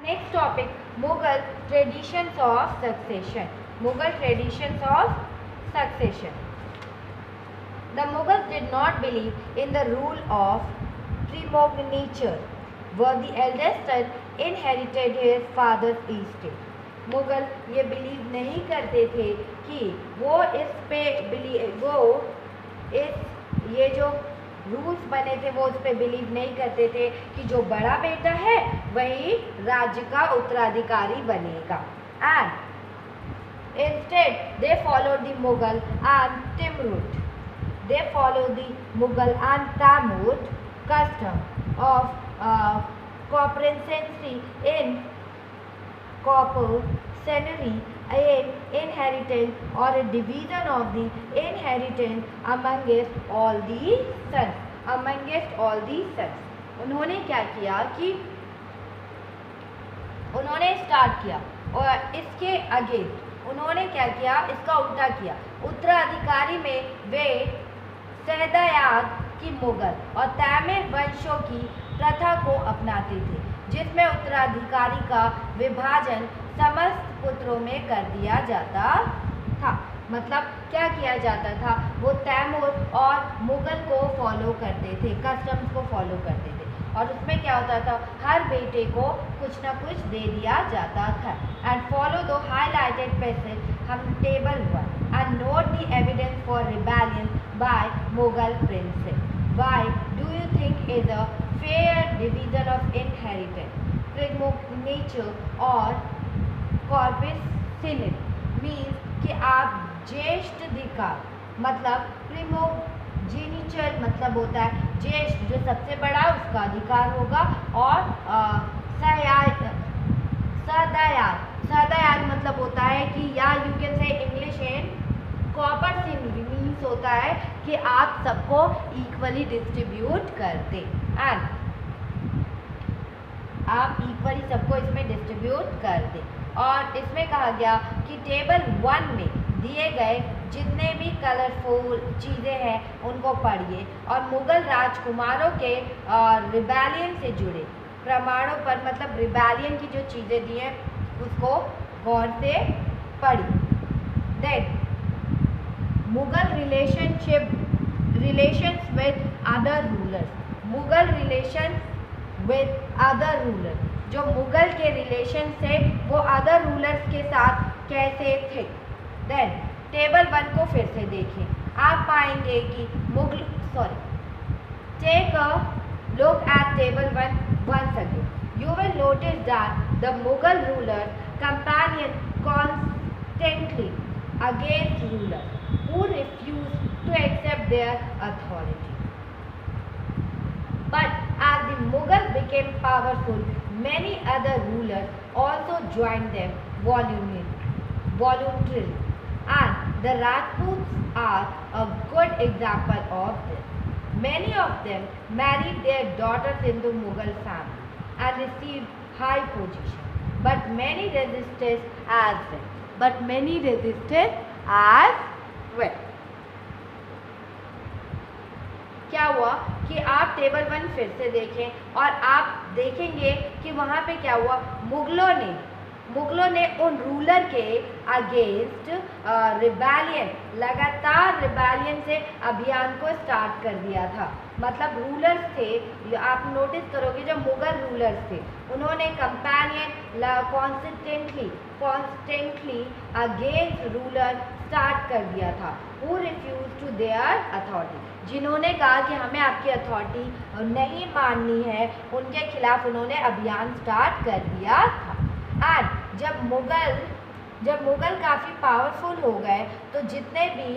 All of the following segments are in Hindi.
Next topic, Mughal traditions of succession. Mughal traditions of succession. The Mughals did not believe in the rule of primogeniture, where the eldest son inherited his father's estate. Mughal ये बिलीव नहीं करते थे कि वो इस पे ये जो रूल्स बने थे वो उस पर बिलीव नहीं करते थे कि जो बड़ा बेटा है वही राज्य का उत्तराधिकारी बनेगा. And instead they follow the Mughal and Timurid. They follow the Mughal and Tamud custom of corporacency in corporacency in inheritance or a division of the inheritance amongst all the sons. Amongst all the sons. उन्होंने क्या किया कि उन्होंने स्टार्ट किया और इसके अगेंस्ट उन्होंने क्या किया, इसका उल्टा किया. उत्तराधिकारी में वे सहदायाद की मुगल और तैमिर वंशों की प्रथा को अपनाते थे, जिसमें उत्तराधिकारी का विभाजन समस्त पुत्रों में कर दिया जाता था. मतलब क्या किया जाता था, वो तैमूर और मुगल को फॉलो करते थे, कस्टम्स को फॉलो करते थे. और उसमें क्या होता था, हर बेटे को कुछ ना कुछ दे दिया जाता था. एंड फॉलो दो हाईलाइटेड पैसेज हम table 1 and note the evidence for rebellion by Mughal princes. Why do you think is a fair division of inheritance? Primogeniture और corporacency means कि आप ज्येष्ठ अधिकार, मतलब प्रिमोजेनिचर मतलब होता है ज्येष्ठ, जो सबसे बड़ा उसका अधिकार होगा. और सदायाद मतलब होता है कि या you can say English in corporation means होता है कि आप सबको इक्वली डिस्ट्रीब्यूट कर दें. एंड आप इक्वली सबको इसमें डिस्ट्रीब्यूट कर दें. और इसमें कहा गया कि टेबल 1 में दिए गए जितने भी कलरफुल चीज़ें हैं उनको पढ़िए और मुग़ल राजकुमारों के रिबेलियन से जुड़े प्रमाणों पर, मतलब रिबेलियन की जो चीज़ें दी हैं उसको गौर से पढ़िए. Then Mughal relations with other rulers. Mughal relation with other ruler, जो मुग़ल के रिलेशन थे वो अदर रूलर्स के साथ कैसे थे. देन टेबल 1 को फिर से देखें, आप पाएंगे कि take a look at table 1 once again. You will notice that the Mughal ruler campaigned constantly against rulers who refused to accept their authority. But as the Mughals became powerful, many other rulers also joined them voluntarily. And the Rajputs are a good example of this. Many of them married their daughters into Mughal family and received high position. But many resisted as well. क्या हुआ कि आप टेबल 1 फिर से देखें और आप देखेंगे कि वहाँ पे क्या हुआ, मुग़लों ने उन रूलर के अगेंस्ट लगातार रिबेलियन से अभियान को स्टार्ट कर दिया था. मतलब रूलर्स थे, आप नोटिस करोगे जो मुग़ल रूलर्स थे उन्होंने companion constantly against ruler start कर दिया था. Who refuse to their authority, जिन्होंने कहा कि हमें आपकी अथॉरिटी नहीं माननी है, उनके खिलाफ उन्होंने अभियान स्टार्ट कर दिया था. एंड जब मुग़ल काफ़ी पावरफुल हो गए तो जितने भी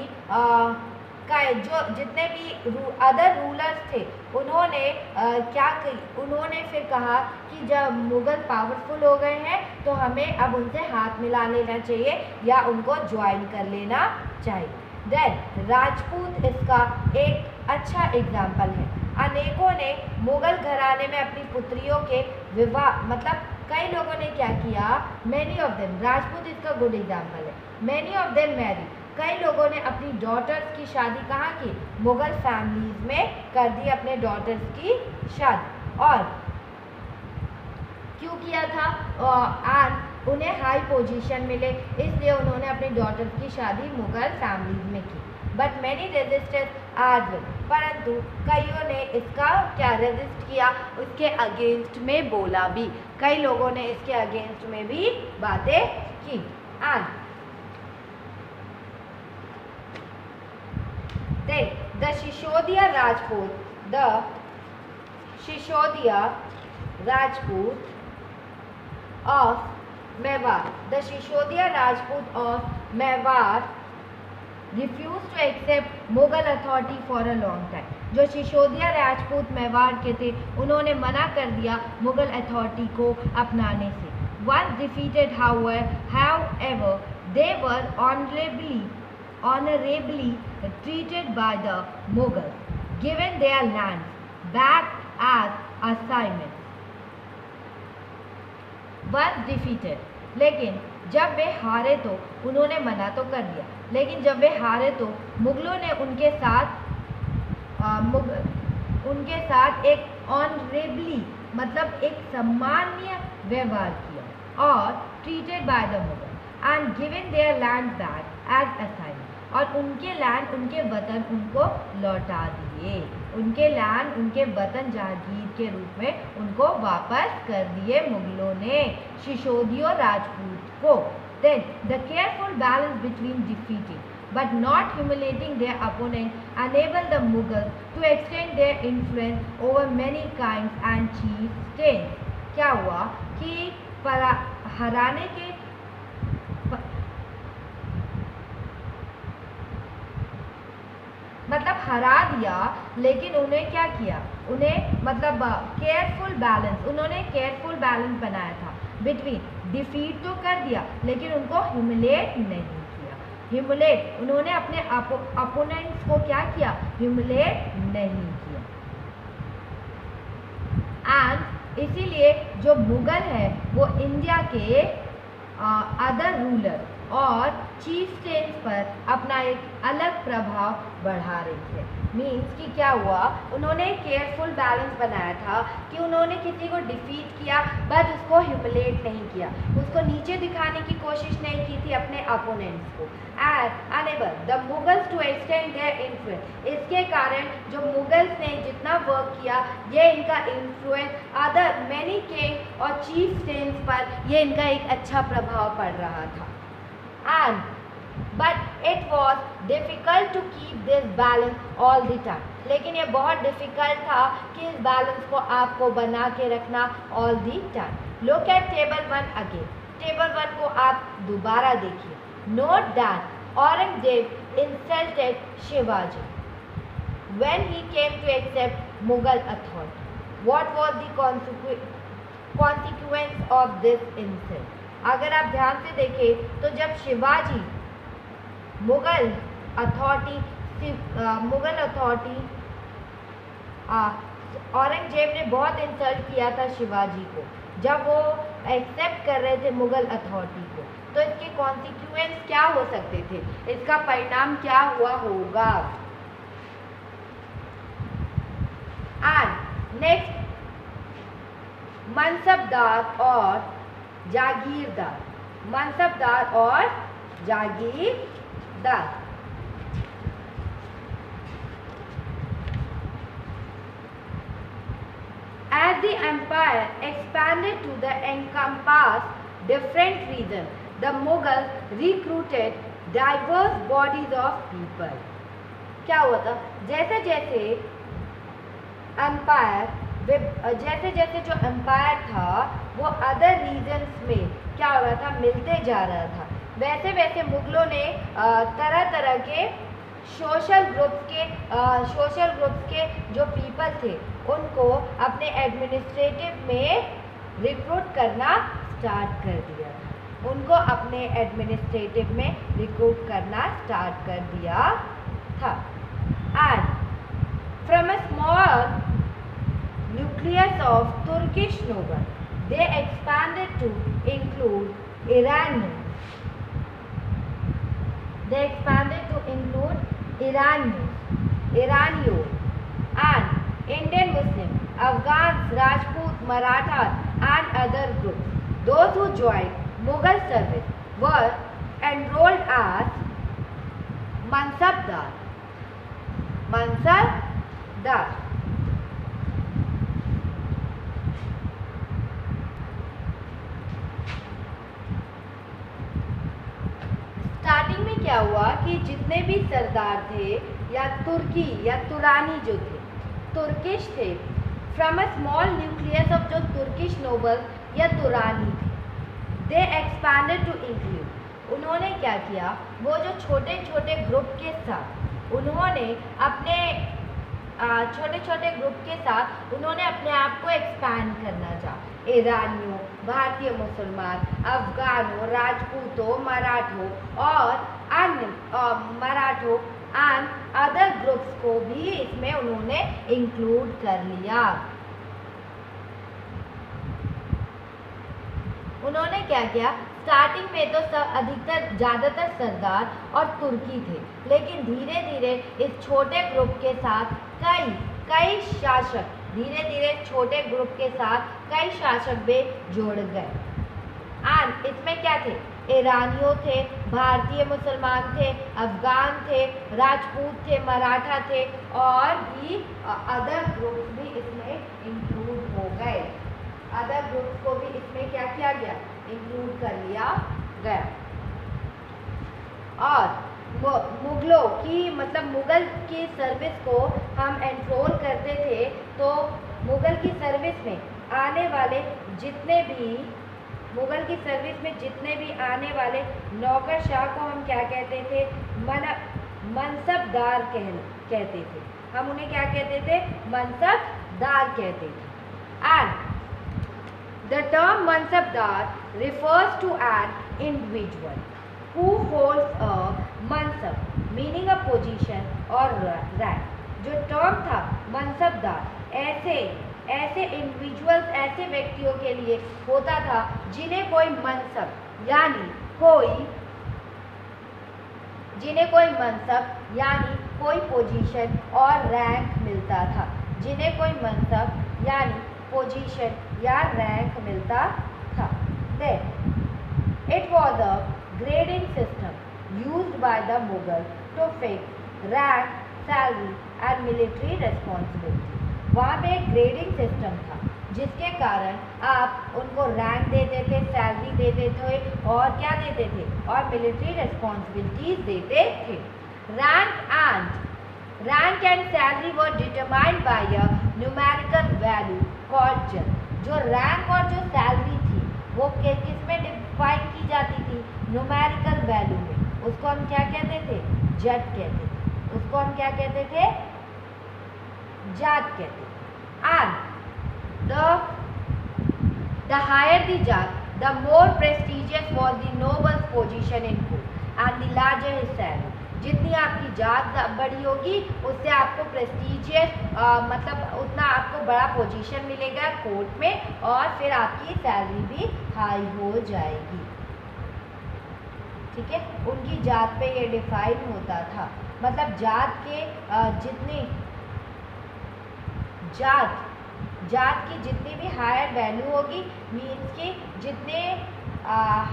अदर रूलर्स थे उन्होंने फिर कहा कि जब मुग़ल पावरफुल हो गए हैं तो हमें अब उनसे हाथ मिला लेना चाहिए या उनको ज्वाइन कर लेना चाहिए. देन राजपूत इसका एक अच्छा एग्जाम्पल है. अनेकों ने मुग़ल घराने में अपनी पुत्रियों के विवाह, मतलब कई लोगों ने क्या किया, मैनी ऑफ देम, राजपूत इसका गुड एग्जाम्पल है. मैनी ऑफ देम मैरी, कई लोगों ने अपनी डॉटर्स की शादी कहाँ की, मुग़ल फैमिलीज में कर दी अपने डॉटर्स की शादी. और क्यों किया था? और उन्हें हाई पोजीशन मिले, इसलिए उन्होंने अपनी डॉटर की शादी मुगल फैमिलीज में की। बट मैनी रेजिस्टेंस आज, परंतु कईयों ने इसका क्या रेजिस्ट किया, उसके अगेंस्ट में बोला भी, कई लोगों ने इसके अगेंस्ट में भी बातें की। And the Sisodia Rajput of Mewar. The Shishodia Rajput of Mewar refused to accept Mughal authority for a long time. जो सिसोदिया राजपूत मेवाड़ के थे, उन्होंने मना कर दिया मुगल अथॉरिटी को अपनाने से। Once defeated, however, they were honorably treated by the Mughals, given their lands back as assignments. Once defeated, लेकिन जब वे हारे तो उन्होंने मना तो कर दिया, लेकिन जब वे हारे तो मुगलों ने उनके साथ एक ऑनरेबली मतलब एक सम्माननीय व्यवहार किया और treated by the Mughal and given their land back as assign, और उनके लैंड उनके वतन उनको लौटा दिए, उनके लैंड उनके वतन जागीर के रूप में उनको वापस कर दिए मुगलों ने सिसोदिया राजपूत को। Then the careful balance between defeating but not humiliating their opponent enabled the Mughals to extend their influence over many kinds and chieftains. क्या हुआ कि हराने के मतलब हरा दिया, लेकिन उन्हें क्या किया, उन्हें मतलब उन्होंने केयरफुल बैलेंस बनाया था बिटवीन। डिफीट तो कर दिया, लेकिन उनको ह्यूमिलेट नहीं किया। उन्होंने अपने अपोनेंट्स को क्या किया, ह्यूमिलेट नहीं किया। एंड इसीलिए जो मुगल है वो इंडिया के अदर रूलर और चीफटेन्स पर अपना एक अलग प्रभाव बढ़ा रही थे। मीन्स कि क्या हुआ, उन्होंने केयरफुल बैलेंस बनाया था कि उन्होंने किसी को डिफीट किया बट उसको ह्यूमिलेट नहीं किया, उसको नीचे दिखाने की कोशिश नहीं की थी अपने अपोनेंट्स को। And enable the Mughals to extend their influence, इसके कारण जो मुगल्स ने जितना वर्क किया, ये इनका इन्फ्लुएंस अदर मैनी किंग और चीफटेन्स पर ये इनका एक अच्छा प्रभाव पड़ रहा था। But it was difficult to keep this balance all the time. लेकिन ये बहुत डिफ़िकल्ट था कि इस बैलेंस को आपको बना के रखना all the time. Look at table 1 again. Table 1 को आप दोबारा देखिए. Note that Aurangzeb insulted Shivaji when he came to accept Mughal authority. What was the consequence of this insult? अगर आप ध्यान से देखें तो जब शिवाजी मुगल अथॉरिटी औरंगजेब ने बहुत इंसल्ट किया था शिवाजी को जब वो एक्सेप्ट कर रहे थे मुगल अथॉरिटी को, तो इसके कॉन्सिक्वेंस क्या हो सकते थे, इसका परिणाम क्या हुआ होगा। एंड नेक्स्ट, मनसबदार और जागीरदार। मनसबदार और जागीरदार। As the empire expanded to encompass different regions, the Mughals recruited diverse bodies of people. क्या हुआ था, जैसे जैसे जो एम्पायर था वो अदर रीजन्स में क्या हो रहा था, मिलते जा रहा था, वैसे वैसे मुगलों ने तरह तरह के सोशल ग्रुप्स के जो पीपल थे उनको अपने एडमिनिस्ट्रेटिव में रिक्रूट करना स्टार्ट कर दिया था, उनको अपने एडमिनिस्ट्रेटिव में रिक्रूट करना स्टार्ट कर दिया था। And from a small nucleus of Turkish nobles, they expanded to include Iranians. and Indian Muslims. Afghans, Rajput, Marathas, and other groups. Those who joined Mughal service were enrolled as Mansabdar. Mansabdar. Starting में क्या हुआ कि जितने भी सरदार थे या तुर्की या तुरानी जो थे, तुर्किश थे, from a small nucleus of जो तुर्किश नोबल या तुरानी थे, दे एक्सपैंडेड टू इंक्लूड। उन्होंने क्या किया, वो जो छोटे छोटे ग्रुप के साथ उन्होंने अपने छोटे छोटे ग्रुप के साथ उन्होंने अपने आप को एक्सपैंड करना चाहा। ईरानियों, भारतीय मुसलमान, अफगानों, राजपूतों, मराठों और अन्य मराठों एंड अदर ग्रुप्स को भी इसमें उन्होंने इंक्लूड कर लिया। उन्होंने क्या किया, स्टार्टिंग में तो अधिकतर ज़्यादातर सरदार और तुर्की थे, लेकिन धीरे धीरे इस छोटे ग्रुप के साथ कई शासक, धीरे धीरे छोटे ग्रुप के साथ कई शासक भी जुड़ गए। एंड इसमें क्या थे, ईरानियों थे, भारतीय मुसलमान थे, अफगान थे, राजपूत थे, मराठा थे और भी अदर ग्रुप्स भी इसमें इंक्लूड हो गए। अदर ग्रुप्स को भी इसमें क्या किया गया, इंक्लूड कर लिया गया। और मुगलों की मतलब मुगल की सर्विस को हम एनरोल करते थे, तो मुगल की सर्विस में आने वाले जितने भी मुगल की सर्विस में जितने भी आने वाले नौकरशाह को हम क्या कहते थे, मनसबदार कहते थे। हम उन्हें क्या कहते थे, मनसबदार कहते थे। And the term mansabdar refers to an individual who holds a mansab, meaning a position or rank। जो टर्म था मनसबदार, ऐसे इंडिविजुअल्स, ऐसे व्यक्तियों के लिए होता था जिन्हें कोई मनसब यानी कोई पोजीशन और रैंक मिलता था, जिन्हें कोई मनसब यानी पोजीशन या रैंक मिलता था। Then it was a grading system used by the Mughal to fix rank, salary and military responsibility। वहाँ पे एक ग्रेडिंग सिस्टम था जिसके कारण आप उनको रैंक देते थे, सैलरी देते थे और क्या देते थे, और मिलिट्री रिस्पॉन्सिबिलिटीज देते थे। Rank and salary were determined by a numerical value called जद। जो रैंक और जो सैलरी थी वो किस में डिफाइन की जाती थी, न्यूमेरिकल वैल्यू में। उसको हम क्या कहते थे, जद कहते थे। उसको हम क्या कहते थे, जात कहते थे। And the higher the jat, the more prestigious was the noble's position in court and the larger his salary। जितनी आपकी जात बड़ी होगी उससे आपको प्रेस्टिजियस मतलब उतना आपको बड़ा पोजीशन मिलेगा कोर्ट में और फिर आपकी सैलरी भी हाई हो जाएगी। ठीक है, उनकी जात पे ये डिफाइन होता था। मतलब जात के जितनी जात की जितनी भी हायर वैल्यू होगी, मीन्स कि जितने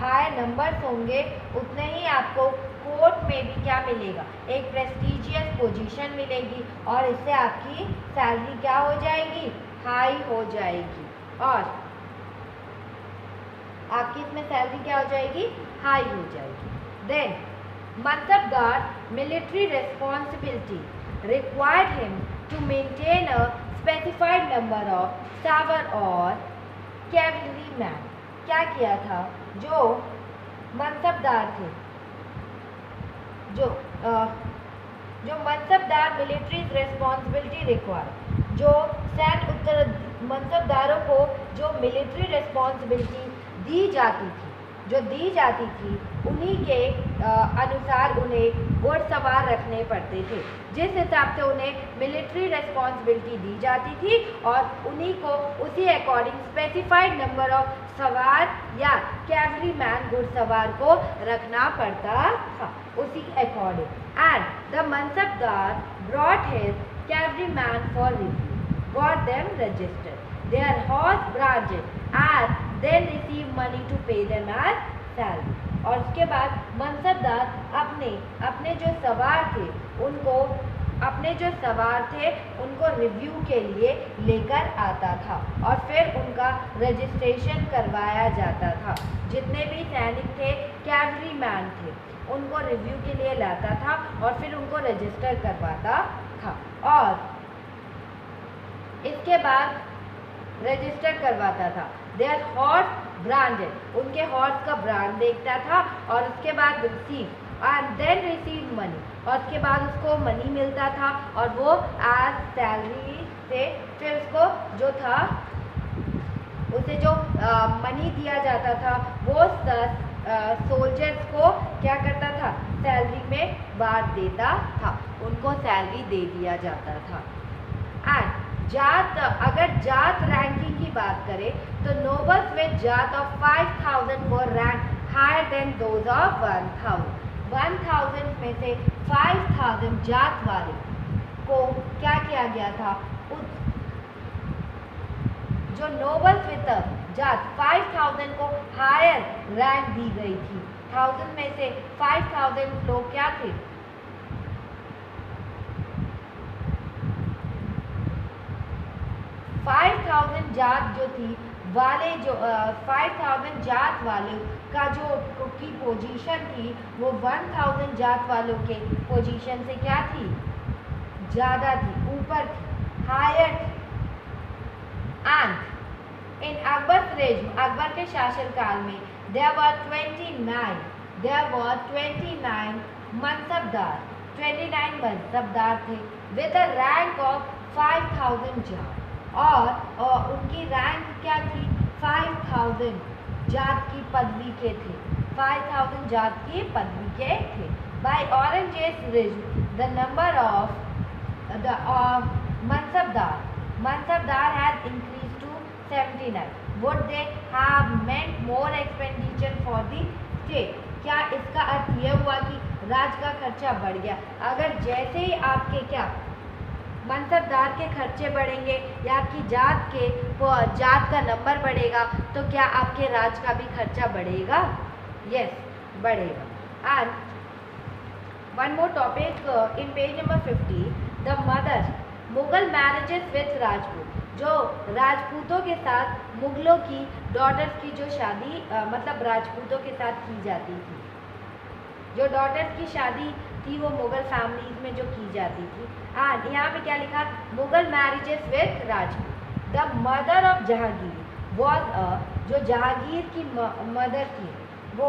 हायर नंबर्स होंगे उतने ही आपको कोर्ट में भी क्या मिलेगा, एक प्रेस्टिजियस पोजीशन मिलेगी और इससे आपकी सैलरी क्या हो जाएगी, हाई हो जाएगी और आपकी इसमें सैलरी क्या हो जाएगी, हाई हो जाएगी। Then mansabdar military responsibility required him to maintain a specified number of sawar और कैवलरी मैन। क्या किया था, जो मनसबदार थे, जो मनसबदार मिलिट्री रिस्पॉन्सिबिलिटी रिक्वायर, जो सैन्य मनसबदारों को जो मिलिट्री रिस्पॉन्सिबिलिटी दी जाती थी उन्हीं के अनुसार उन्हें घुड़सवार रखने पड़ते थे। जिस हिसाब से उन्हें मिलिट्री रिस्पॉन्सिबिलिटी दी जाती थी और उन्हीं को उसी अकॉर्डिंग स्पेसिफाइड नंबर ऑफ सवार या कैवलरी मैन घुड़सवार को रखना पड़ता था उसी according. And the mansabdar brought his cavalry man for review. got them registered. Their horse branches and then receive money to pay them as salary. और उसके बाद मनसबदार अपने जो सवार थे उनको रिव्यू के लिए लेकर आता था और फिर उनका रजिस्ट्रेशन करवाया जाता था। जितने भी सैनिक थे, कैवलरी मैन थे, उनको रिव्यू के लिए लाता था और फिर उनको रजिस्टर करवाता था और इसके बाद रजिस्टर करवाता था। देयर हॉर्स ब्रांडेड, उनके हॉर्स का ब्रांड देखता था और उसके बाद receive and then receive money, और उसके बाद उसको मनी मिलता था और वो एज सैलरी से फिर उसको जो था उसे जो मनी दिया जाता था वो सोल्जर्स को क्या करता था, सैलरी में बांट देता था, उनको सैलरी दे दिया जाता था। एंड जात, अगर जात रैंकिंग की बात करें तो नोबल्स विद जात ऑफ 5000 वर rank higher than those of 1000। 1000 में से 5000 जात वाले को क्या किया गया था, जो नोबल्स विद जात 5000 को हायर रैंक दी गई थी। 1000 में से 5000 लोग क्या थे, 5000 जात जो थी वाले जो 5000 जात वालों का जो की पोजीशन थी वो 1000 जात वालों के पोजीशन से क्या थी, ज़्यादा थी, ऊपर थी, हायर थी। And in Akbar regime, Akbar के शासनकाल में there were 29 मनसबदार, 29 मनसबदार थे with a rank of 5000 जात, और उनकी रैंक क्या थी, 5000 जात की पदवी के थे, 5000 जात की पदवी के थे। By Aurangzeb's regime, the number of the Mansabdar has increased to 79. Would they have meant more expenditure for the state? क्या इसका अर्थ यह हुआ कि राज का खर्चा बढ़ गया? अगर जैसे ही आपके क्या मनसबदार के खर्चे बढ़ेंगे या आपकी जात का नंबर बढ़ेगा तो क्या आपके राज का भी खर्चा बढ़ेगा? यस, बढ़ेगा। And one more topic in page number 50, the mother Mughal marriages with Rajput, जो राजपूतों के साथ मुगलों की डॉटर्स की जो शादी मतलब राजपूतों के साथ की जाती थी, जो डॉटर्स की शादी थी वो मुगल फैमिलीज में जो की जाती थी। एंड यहाँ पे क्या लिखा, Mughal marriages with Rajput. The mother of Jahangir was जो जहांगीर की मदर थी वो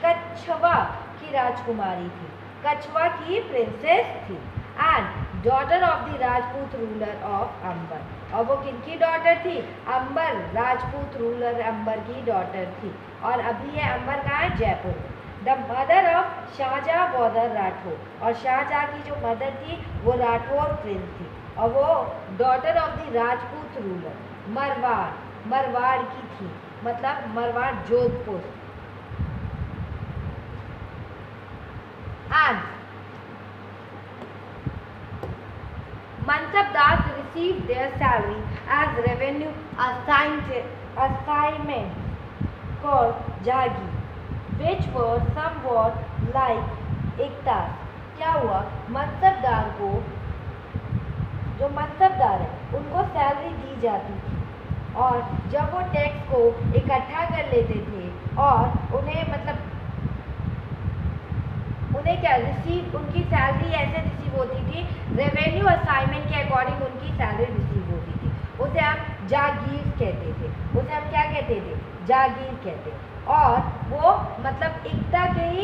कछवा की राजकुमारी थी, कछवा की प्रिंसेस थी। And daughter of the Rajput ruler of Amber, और वो किनकी डॉटर थी, अंबर, राजपूत रूलर अंबर की डॉटर थी। और अभी ये अंबर कहाँ है, Jaipur. The mother of Shahjahan was a Rathore, और शाहजहाँ की जो मदर थी वो राठौर प्रिंस थी और वो daughter of the Rajput ruler Marwar की थी, मतलब Marwar Jodhpur. And Mansabdars received their salary as revenue assignment called jagir, which were somewhat like iktas। क्या हुआ, मनसबदार को, जो मनसबदार है उनको सैलरी दी जाती थी और जब वो टैक्स को इकट्ठा कर लेते थे और उन्हें क्या रिसीव, उनकी सैलरी ऐसे रिसीव होती थी, रेवेन्यू असाइनमेंट के अकॉर्डिंग उनकी सैलरी रिसीव होती थी। उसे हम जागीर कहते थे, उसे हम क्या कहते थे, जागीर कहते। और वो मतलब एकता के ही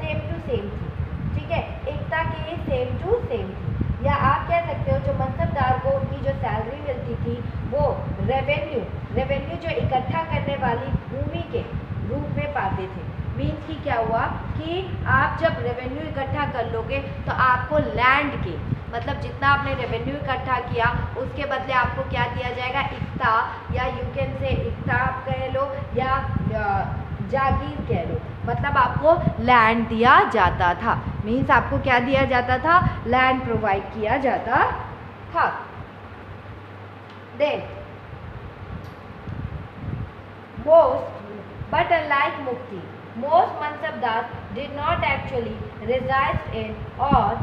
सेम टू सेम थी, ठीक है, एकता के ही सेम टू सेम थी। या आप कह सकते हो जो मनसबदार को उनकी जो सैलरी मिलती थी वो रेवेन्यू जो इकट्ठा करने वाली भूमि के रूप में पाते थे। मीन्स कि क्या हुआ कि आप जब रेवेन्यू इकट्ठा कर लोगे तो आपको लैंड के मतलब जितना आपने रेवेन्यू इकट्ठा किया उसके बदले आपको क्या दिया जाएगा, इक्ता, या यू कैन से इक्ता आप कह लो या जागीर कह लो, मतलब आपको लैंड दिया जाता था। मीन्स आपको क्या दिया जाता था, लैंड प्रोवाइड किया जाता था। Then but unlike Mukti, most mansabdar did not actually reside in or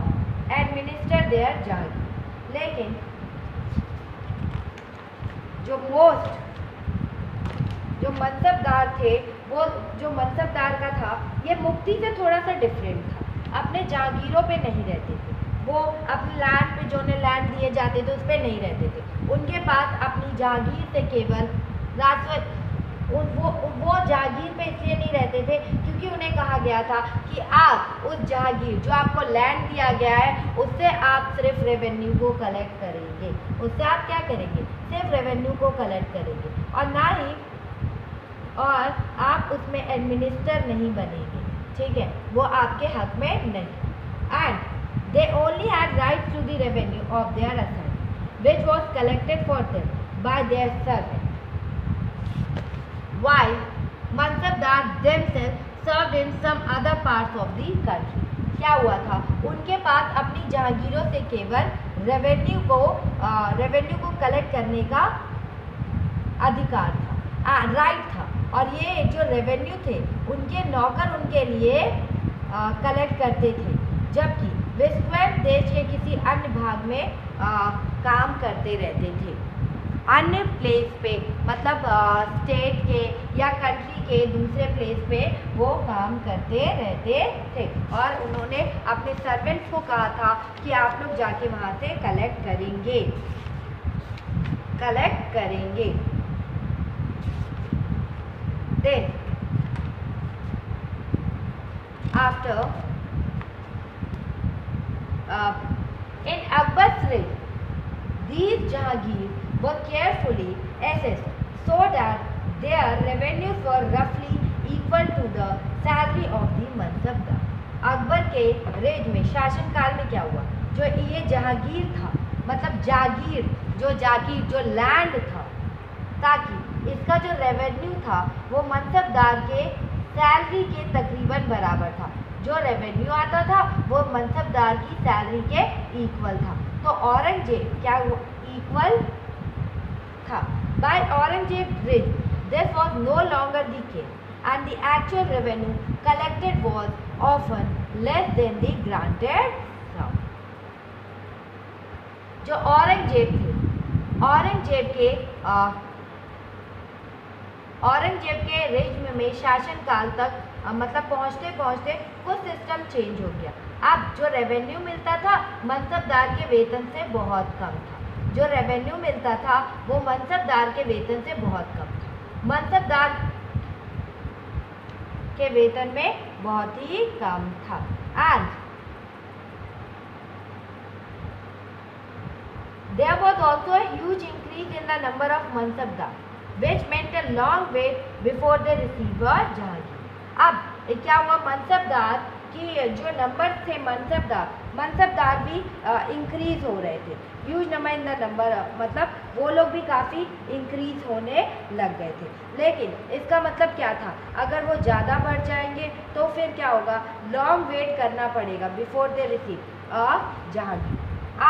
administer their jagir. लेकिन जो मनसबदार थे, वो जो मनसबदार का था ये मुक्ति से थोड़ा सा डिफरेंट था। अपने जागीरों पे नहीं रहते थे, वो अपने लैंड पे जो उन्हें लैंड दिए जाते थे उस पर नहीं रहते थे। उनके पास अपनी जागीर से केवल वो जागीर पे इसलिए नहीं रहते थे क्योंकि उन्हें कहा गया था कि आप उस जागीर जो आपको लैंड दिया गया है उससे आप सिर्फ रेवेन्यू को कलेक्ट करेंगे। उससे आप क्या करेंगे? सिर्फ रेवेन्यू को कलेक्ट करेंगे और आप उसमें एडमिनिस्टर नहीं बनेंगे, ठीक है? वो आपके हक में नहीं। And they only had right to the revenue of their asset which was collected for them by their servant, while mansabdar themselves served in some other parts of the country. क्या हुआ था? उनके पास अपनी जहांगीरों से केवल रेवेन्यू को कलेक्ट करने का अधिकार था, राइट था, और ये जो रेवेन्यू थे उनके नौकर उनके लिए कलेक्ट करते थे, जबकि वे स्वयं देश के किसी अन्य भाग में काम करते रहते थे। अन्य प्लेस पे मतलब स्टेट के या कंट्री के दूसरे प्लेस पे वो काम करते रहते थे, और उन्होंने अपने सर्वेंट्स को कहा था कि आप लोग जाके वहाँ से कलेक्ट करेंगे। Then after in Akbar's reign, these Jahangir were carefully assessed so that their revenues were roughly equal to the salary of the mansabdar. Akbar के रेज में, शासनकाल में क्या हुआ? जो ये जहांगीर था, मतलब जागीर जो लैंड था, ताकि इसका जो रेवेन्यू था वो मनसबदार के सैलरी के तकरीबन बराबर था। जो रेवेन्यू आता था वो मनसबदार की सैलरी के इक्वल था। तो औरंगजेब क्या इक्वल था? बाय औरंगजेब रिज this was no longer the case and the actual revenue collected was often less than the granted sum. जो औरंगजेब के रेजिम में शासनकाल तक मतलब पहुँचते कुछ सिस्टम चेंज हो गया। अब जो रेवेन्यू मिलता था मनसबदार के वेतन से बहुत कम था। जो रेवेन्यू मिलता था वो मनसबदार के वेतन से बहुत कम था। मनसबदार के वेतन में बहुत ही कम था। And there was also a huge increase in the number of mansabdar, which meant a long wait before they received a Jahangir. अब क्या हुआ? मनसबदार की जो नंबर थे मनसबदार भी इंक्रीज हो रहे थे। Huge number in the number मतलब वो लोग भी काफ़ी इंक्रीज होने लग गए थे। लेकिन इसका मतलब क्या था? अगर वो ज़्यादा बढ़ जाएंगे तो फिर क्या होगा? लॉन्ग वेट करना पड़ेगा before they receive a Jahangir.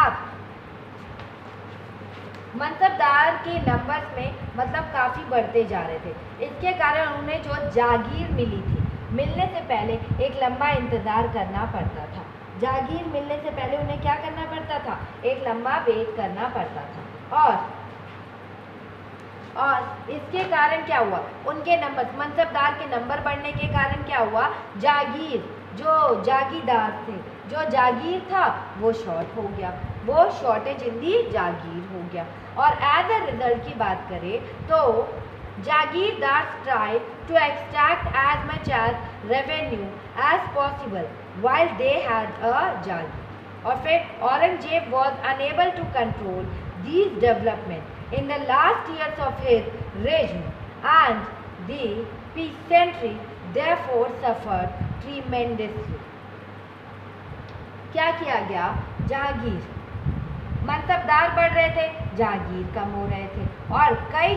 आप मनसबदार के नंबर्स में मतलब काफ़ी बढ़ते जा रहे थे। इसके कारण उन्हें जो जागीर मिली थी, मिलने से पहले एक लंबा इंतज़ार करना पड़ता था। जागीर मिलने से पहले उन्हें क्या करना पड़ता था? एक लंबा वेट करना पड़ता था। और इसके कारण क्या हुआ? उनके नंबर, मनसबदार के नंबर बढ़ने के कारण क्या हुआ? जो जागीरदार थे, जो जागीर था वो शॉर्ट हो गया, वो शॉर्टेज इन दी जागीर हो गया। और एज अ रिजल्ट की बात करें तो jagirdar try to extract as much as revenue as possible while they had a jagir. और फिर Aurangzeb was unable to control these developments in the last years of his reign, and the peasantry therefore suffered tremendously। क्या किया गया? जागीर, मनसबदार बढ़ रहे थे, जागीर कम हो रहे थे, और कई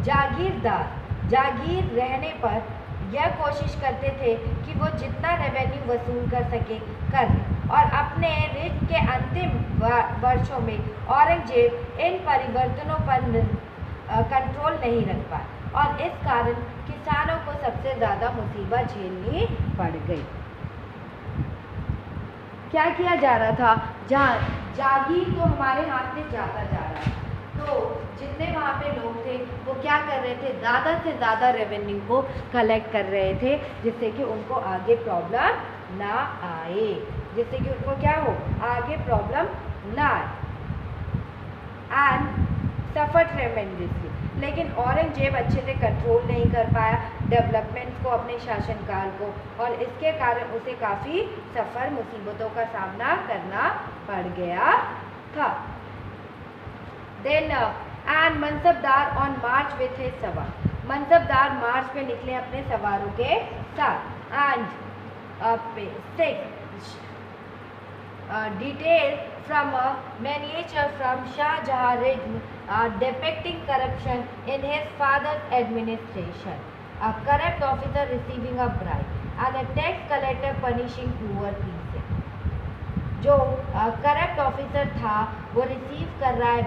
जागीरदार जागीर रहने पर यह कोशिश करते थे कि वो जितना रेवेन्यू वसूल कर सके कर लें। और अपने रिज के अंतिम वर्षों में औरंगजेब इन परिवर्तनों पर कंट्रोल नहीं रख पाए और इस कारण किसानों को सबसे ज़्यादा मुसीबत झेलनी पड़ गई। क्या किया जा रहा था? जागीर तो हमारे हाथ में जाता जा रहा है, तो जितने वहाँ पे लोग थे वो क्या कर रहे थे, ज़्यादा से ज़्यादा रेवेन्यू को कलेक्ट कर रहे थे, जिससे कि उनको आगे प्रॉब्लम ना आए, जिससे कि उनको क्या हो, आगे प्रॉब्लम ना आए। एंड सफ़र ट्रेमेंडसली, लेकिन औरंगजेब अच्छे से कंट्रोल नहीं कर पाया डेवलपमेंट्स को, अपने शासनकाल को, और इसके कारण उसे काफ़ी सफ़र मुसीबतों का सामना करना पड़ गया था। Then and mansabdar on march with his sawar, mansabdar march पे निकले अपने सवारों के साथ। And detail from a miniature from Shah Jahan depicting corruption in his father's administration, a corrupt officer receiving a bribe and a tax collector punishing poor people. जो करप्ट ऑफिसर था वो रिसीव कर रहा है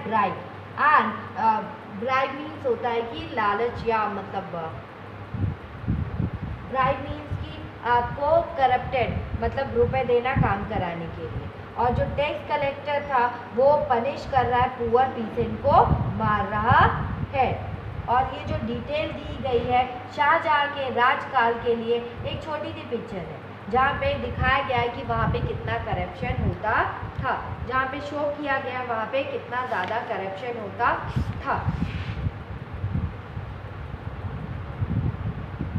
ब्राइब, एंड ब्राइब मीन्स होता है कि लालच, या मतलब ब्राइब मीन्स आपको करप्टेड मतलब रुपए देना काम कराने के लिए, और जो टैक्स कलेक्टर था वो पनिश कर रहा है पुअर पीसेंट को, मार रहा है। और ये जो डिटेल दी गई है शाहजहां के राजकाल के लिए एक छोटी सी पिक्चर है, जहाँ पे दिखाया गया है कि वहाँ पे कितना करप्शन होता था, जहाँ पे शो किया गया वहाँ पे कितना ज़्यादा करप्शन होता था।